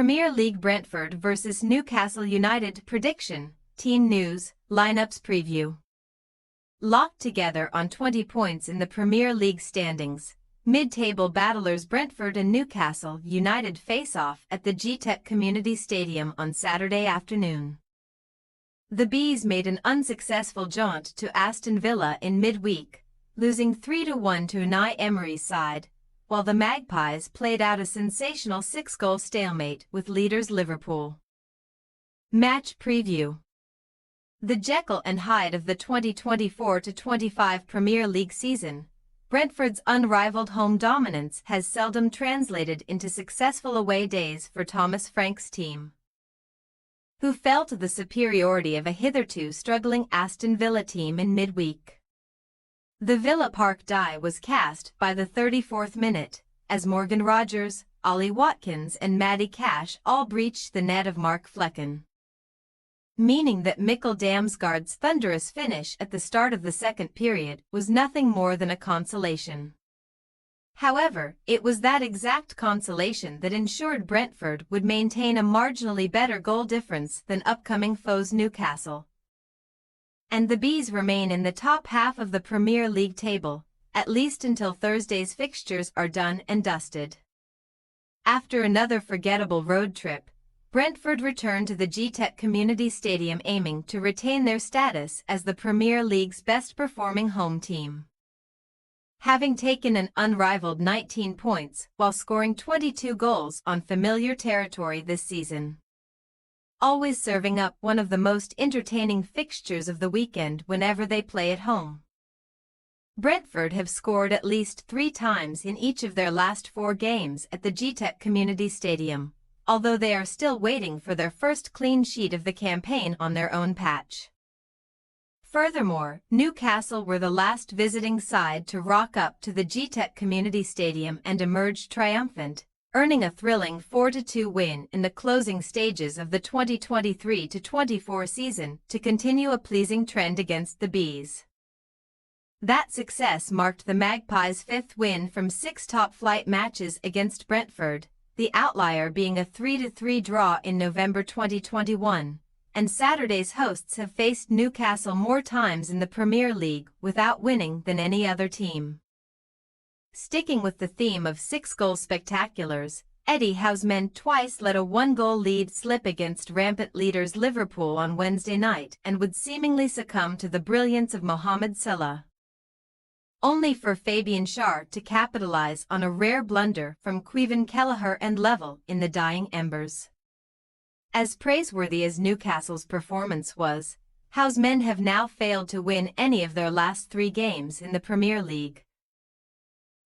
Premier League Brentford vs Newcastle United prediction, team news, lineups preview. Locked together on 20 points in the Premier League standings, mid-table battlers Brentford and Newcastle United face off at the GTEC Community Stadium on Saturday afternoon. The Bees made an unsuccessful jaunt to Aston Villa in midweek, losing 3-1 to Unai Emery's side, while the Magpies played out a sensational 6-goal stalemate with leaders Liverpool. Match preview. The Jekyll and Hyde of the 2024-25 Premier League season, Brentford's unrivaled home dominance has seldom translated into successful away days for Thomas Frank's team, who fell to the superiority of a hitherto struggling Aston Villa team in midweek. The Villa Park die was cast by the 34th minute, as Morgan Rogers, Ollie Watkins and Matty Cash all breached the net of Mark Flecken, meaning that Mikkel Damsgaard's thunderous finish at the start of the second period was nothing more than a consolation. However, it was that exact consolation that ensured Brentford would maintain a marginally better goal difference than upcoming foes Newcastle, and the Bees remain in the top half of the Premier League table, at least until Thursday's fixtures are done and dusted. After another forgettable road trip, Brentford returned to the GTEC Community Stadium aiming to retain their status as the Premier League's best-performing home team, having taken an unrivaled 19 points while scoring 22 goals on familiar territory this season, always serving up one of the most entertaining fixtures of the weekend whenever they play at home. Brentford have scored at least 3 times in each of their last 4 games at the GTEC Community Stadium, although they are still waiting for their first clean sheet of the campaign on their own patch. Furthermore, Newcastle were the last visiting side to rock up to the GTEC Community Stadium and emerged triumphant, earning a thrilling 4-2 win in the closing stages of the 2023-24 season to continue a pleasing trend against the Bees. That success marked the Magpies' 5th win from 6 top-flight matches against Brentford, the outlier being a 3-3 draw in November 2021, and Saturday's hosts have faced Newcastle more times in the Premier League without winning than any other team. Sticking with the theme of 6-goal spectaculars, Eddie Howe's men twice let a 1-goal lead slip against rampant leaders Liverpool on Wednesday night and would seemingly succumb to the brilliance of Mohamed Salah, only for Fabian Schär to capitalise on a rare blunder from Caoimhin Kelleher and level in the dying embers. As praiseworthy as Newcastle's performance was, Howe's men have now failed to win any of their last 3 games in the Premier League,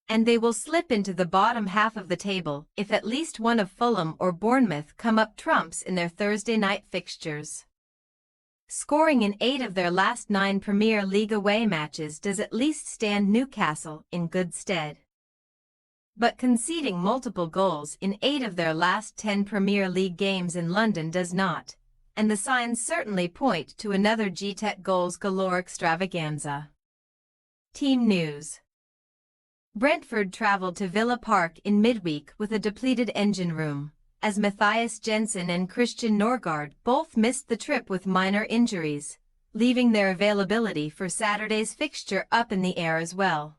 and they will slip into the bottom half of the table if at least one of Fulham or Bournemouth come up trumps in their Thursday night fixtures. Scoring in 8 of their last 9 Premier League away matches does at least stand Newcastle in good stead, but conceding multiple goals in 8 of their last 10 Premier League games in London does not, and the signs certainly point to another GTEC goals galore extravaganza. Team news. Brentford travelled to Villa Park in midweek with a depleted engine room, as Matthias Jensen and Christian Norgard both missed the trip with minor injuries, leaving their availability for Saturday's fixture up in the air as well.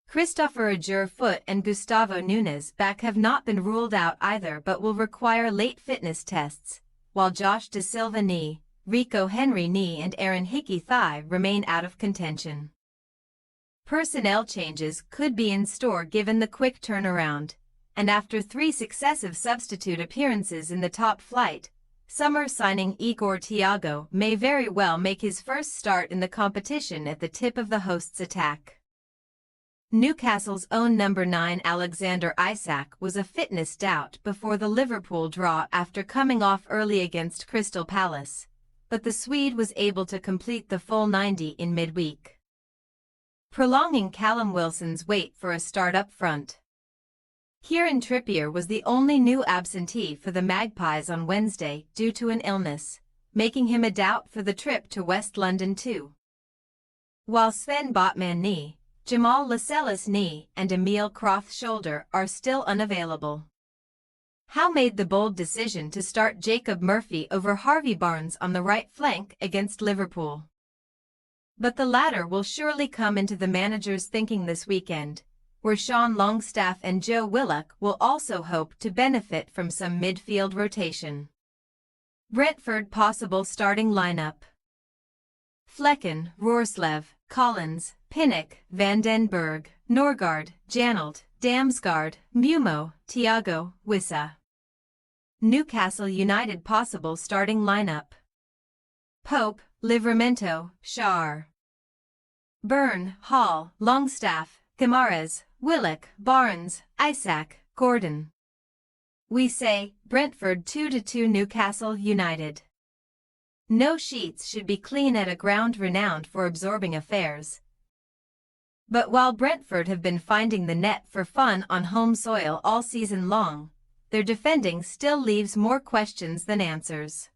Christopher Aguerd and Gustavo Nunes back have not been ruled out either but will require late fitness tests, while Josh Da Silva knee, Rico Henry knee and Aaron Hickey thigh remain out of contention. Personnel changes could be in store given the quick turnaround, and after 3 successive substitute appearances in the top flight, summer signing Igor Thiago may very well make his first start in the competition at the tip of the hosts' attack. Newcastle's own number 9 Alexander Isak was a fitness doubt before the Liverpool draw after coming off early against Crystal Palace, but the Swede was able to complete the full 90 in midweek, prolonging Callum Wilson's wait for a start up front. Kieran Trippier was the only new absentee for the Magpies on Wednesday due to an illness, making him a doubt for the trip to West London too, while Sven Botman knee, Jamal Lascelles knee and Emil Croft's shoulder are still unavailable. Howe made the bold decision to start Jacob Murphy over Harvey Barnes on the right flank against Liverpool. But the latter will surely come into the manager's thinking this weekend, where Sean Longstaff and Joe Willock will also hope to benefit from some midfield rotation. Brentford possible starting lineup: Flecken, Roerslev, Collins, Pinnock, Van den Berg, Norgard, Janelt, Damsgaard, Mumo, Thiago, Wissa. Newcastle United possible starting lineup: Pope, Livramento, Schär, Byrne, Hall, Longstaff, Guimaraes, Willock, Barnes, Isaac, Gordon. We say Brentford 2-2 Newcastle United. No sheets should be clean at a ground renowned for absorbing affairs. But while Brentford have been finding the net for fun on home soil all season long, their defending still leaves more questions than answers.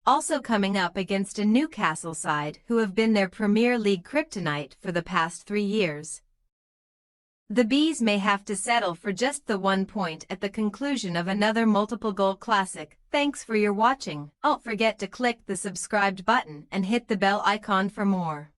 Also coming up against a Newcastle side who have been their Premier League kryptonite for the past 3 years. The Bees may have to settle for just the 1 point at the conclusion of another multiple-goal classic. Thanks for your watching. Don't forget to click the subscribed button and hit the bell icon for more.